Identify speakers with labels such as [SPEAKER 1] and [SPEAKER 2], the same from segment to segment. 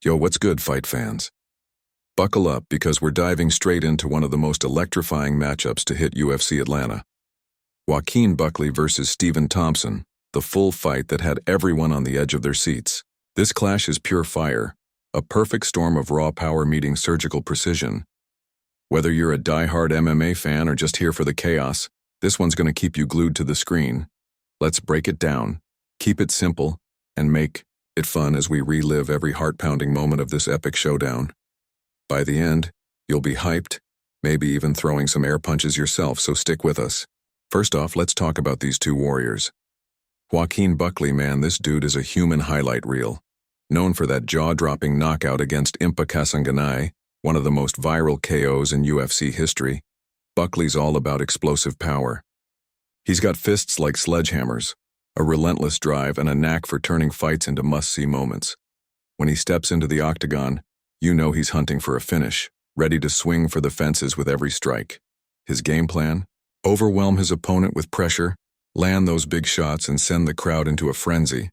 [SPEAKER 1] Yo, what's good, fight fans? Buckle up because we're diving straight into one of the most electrifying matchups to hit UFC Atlanta. JOAQUIN Buckley versus Stephen Thompson, the full fight that had everyone on the edge of their seats. This clash is pure fire, a perfect storm of raw power meeting surgical precision. Whether you're a die-hard MMA fan or just here for the chaos, this one's going to keep you glued to the screen. Let's break it down, keep it simple, and make it fun as we relive every heart-pounding moment of this epic showdown. By the end, you'll be hyped, maybe even throwing some air punches yourself, so stick with us. First off, let's talk about these two warriors. JOAQUIN Buckley, man, this dude is a human highlight reel. Known for that jaw-dropping knockout against Impa Kasanganay, one of the most viral KOs in UFC history, Buckley's all about explosive power. He's got fists like sledgehammers, a relentless drive, and a knack for turning fights into must-see moments. When he steps into the octagon, you know he's hunting for a finish, ready to swing for the fences with every strike. His game plan? Overwhelm his opponent with pressure, land those big shots, and send the crowd into a frenzy.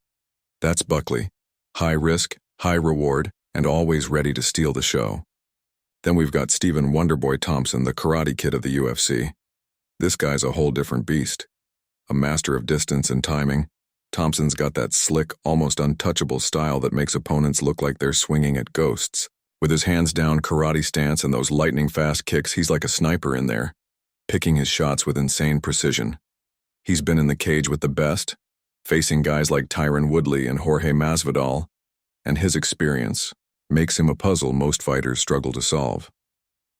[SPEAKER 1] That's Buckley. High risk, high reward, and always ready to steal the show. Then we've got Stephen Wonderboy Thompson, the Karate Kid of the UFC. This guy's a whole different beast. A master of distance and timing, Thompson's got that slick, almost untouchable style that makes opponents look like they're swinging at ghosts. With his hands-down karate stance and those lightning-fast kicks, he's like a sniper in there, picking his shots with insane precision. He's been in the cage with the best, facing guys like Tyron Woodley and Jorge Masvidal, and his experience makes him a puzzle most fighters struggle to solve.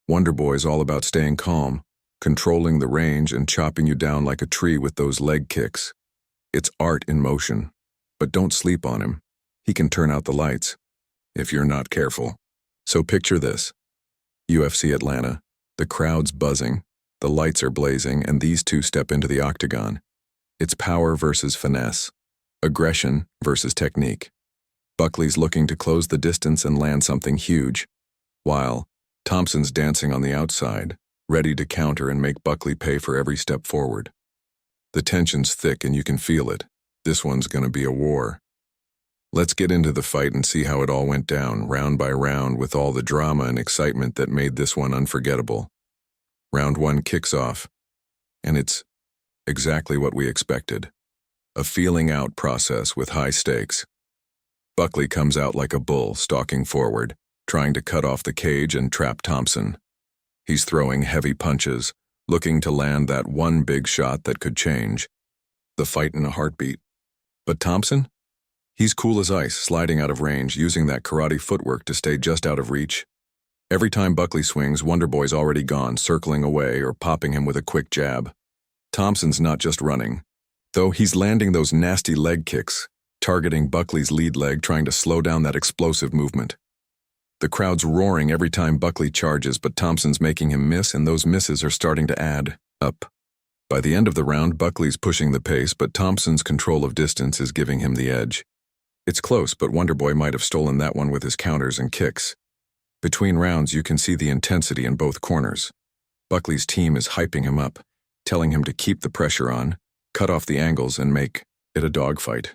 [SPEAKER 1] Wonderboy's all about staying calm, controlling the range, and chopping you down like a tree with those leg kicks. It's art in motion, but don't sleep on him. He can turn out the lights, if you're not careful. So picture this. UFC Atlanta, the crowd's buzzing, the lights are blazing, and these two step into the octagon. It's power versus finesse, aggression versus technique. Buckley's looking to close the distance and land something huge, while Thompson's dancing on the outside, ready to counter and make Buckley pay for every step forward. The tension's thick and you can feel it. This one's gonna be a war. Let's get into the fight and see how it all went down, round by round, with all the drama and excitement that made this one unforgettable. Round one kicks off, and it's exactly what we expected. A feeling out process with high stakes. Buckley comes out like a bull, stalking forward, trying to cut off the cage and trap Thompson. He's throwing heavy punches, looking to land that one big shot that could change the fight in a heartbeat. But Thompson? He's cool as ice, sliding out of range, using that karate footwork to stay just out of reach. Every time Buckley swings, Wonderboy's already gone, circling away or popping him with a quick jab. Thompson's not just running, though. He's landing those nasty leg kicks, targeting Buckley's lead leg, trying to slow down that explosive movement. The crowd's roaring every time Buckley charges, but Thompson's making him miss, and those misses are starting to add up. By the end of the round, Buckley's pushing the pace, but Thompson's control of distance is giving him the edge. It's close, but Wonderboy might have stolen that one with his counters and kicks. Between rounds, you can see the intensity in both corners. Buckley's team is hyping him up, telling him to keep the pressure on, cut off the angles, and make it a dogfight.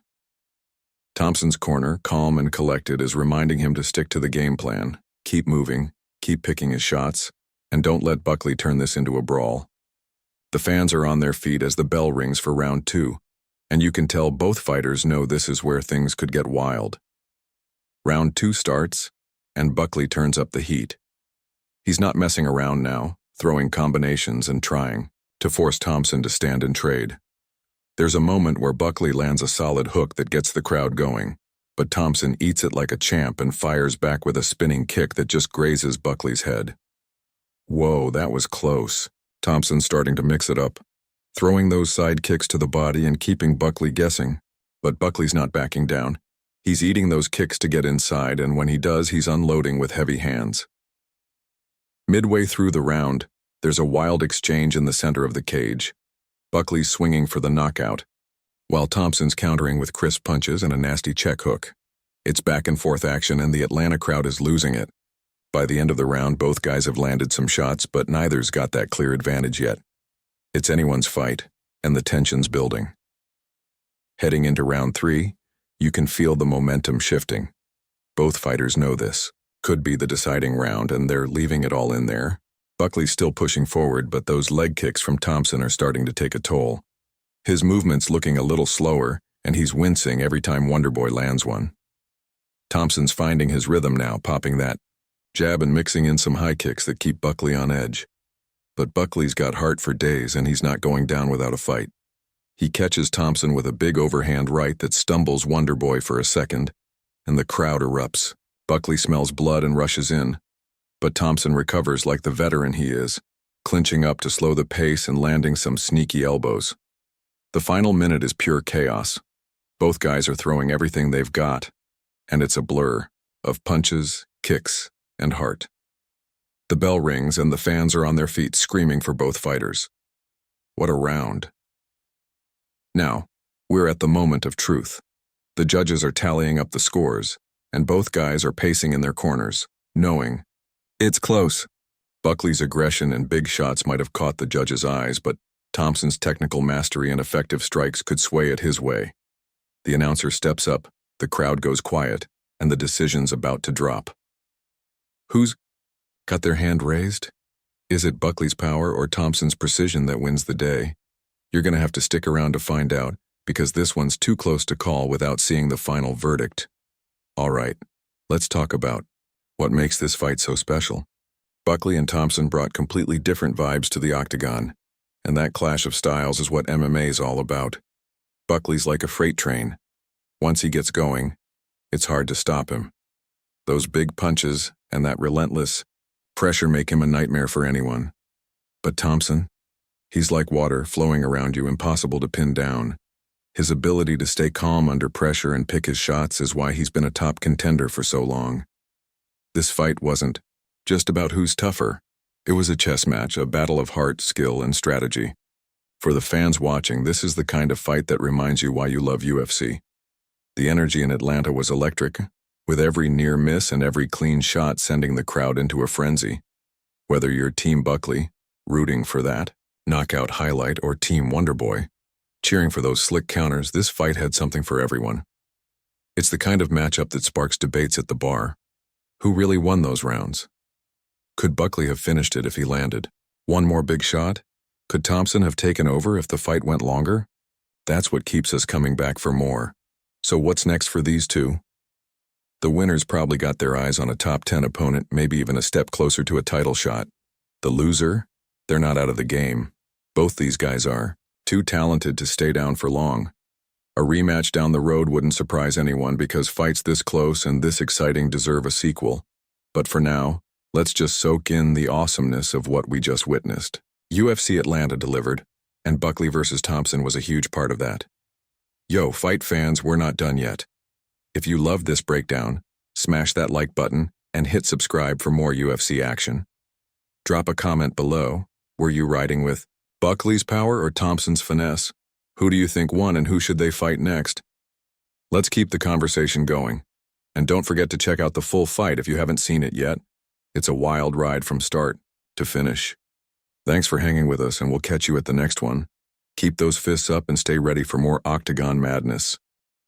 [SPEAKER 1] Thompson's corner, calm and collected, is reminding him to stick to the game plan, keep moving, keep picking his shots, and don't let Buckley turn this into a brawl. The fans are on their feet as the bell rings for round two, and you can tell both fighters know this is where things could get wild. Round two starts, and Buckley turns up the heat. He's not messing around now, throwing combinations and trying to force Thompson to stand and trade. There's a moment where Buckley lands a solid hook that gets the crowd going, but Thompson eats it like a champ and fires back with a spinning kick that just grazes Buckley's head. Whoa, that was close. Thompson's starting to mix it up, throwing those side kicks to the body and keeping Buckley guessing. But Buckley's not backing down. He's eating those kicks to get inside, and when he does, he's unloading with heavy hands. Midway through the round, there's a wild exchange in the center of the cage. Buckley's swinging for the knockout, while Thompson's countering with crisp punches and a nasty check hook. It's back-and-forth action, and the Atlanta crowd is losing it. By the end of the round, both guys have landed some shots, but neither's got that clear advantage yet. It's anyone's fight, and the tension's building. Heading into round three, you can feel the momentum shifting. Both fighters know this. Could be the deciding round, and they're leaving it all in there. Buckley's still pushing forward, but those leg kicks from Thompson are starting to take a toll. His movement's looking a little slower, and he's wincing every time Wonderboy lands one. Thompson's finding his rhythm now, popping that jab and mixing in some high kicks that keep Buckley on edge. But Buckley's got heart for days, and he's not going down without a fight. He catches Thompson with a big overhand right that stumbles Wonderboy for a second, and the crowd erupts. Buckley smells blood and rushes in, but Thompson recovers like the veteran he is, clinching up to slow the pace and landing some sneaky elbows. The final minute is pure chaos. Both guys are throwing everything they've got, and it's a blur of punches, kicks, and heart. The bell rings and the fans are on their feet screaming for both fighters. What a round. Now, we're at the moment of truth. The judges are tallying up the scores, and both guys are pacing in their corners, knowing it's close. Buckley's aggression and big shots might have caught the judges' eyes, but Thompson's technical mastery and effective strikes could sway it his way. The announcer steps up, the crowd goes quiet, and the decision's about to drop. Who's got their hand raised? Is it Buckley's power or Thompson's precision that wins the day? You're going to have to stick around to find out, because this one's too close to call without seeing the final verdict. All right, let's talk about what makes this fight so special. Buckley and Thompson brought completely different vibes to the octagon, and that clash of styles is what MMA's all about. Buckley's like a freight train. Once he gets going, it's hard to stop him. Those big punches and that relentless pressure make him a nightmare for anyone. But Thompson, he's like water flowing around you, impossible to pin down. His ability to stay calm under pressure and pick his shots is why he's been a top contender for so long. This fight wasn't just about who's tougher. It was a chess match, a battle of heart, skill, and strategy. For the fans watching, this is the kind of fight that reminds you why you love UFC. The energy in Atlanta was electric, with every near miss and every clean shot sending the crowd into a frenzy. Whether you're Team Buckley, rooting for that knockout highlight, or Team Wonderboy, cheering for those slick counters, this fight had something for everyone. It's the kind of matchup that sparks debates at the bar. Who really won those rounds? Could Buckley have finished it if he landed one more big shot? Could Thompson have taken over if the fight went longer? That's what keeps us coming back for more. So what's next for these two? The winners probably got their eyes on a top 10 opponent, maybe even a step closer to a title shot. The loser? They're not out of the game. Both these guys are too talented to stay down for long. A rematch down the road wouldn't surprise anyone, because fights this close and this exciting deserve a sequel. But for now, let's just soak in the awesomeness of what we just witnessed. UFC Atlanta delivered, and Buckley versus Thompson was a huge part of that. Yo, fight fans, we're not done yet. If you loved this breakdown, smash that like button and hit subscribe for more UFC action. Drop a comment below. Were you riding with Buckley's power or Thompson's finesse? Who do you think won, and who should they fight next? Let's keep the conversation going. And don't forget to check out the full fight if you haven't seen it yet. It's a wild ride from start to finish. Thanks for hanging with us, and we'll catch you at the next one. Keep those fists up and stay ready for more Octagon madness.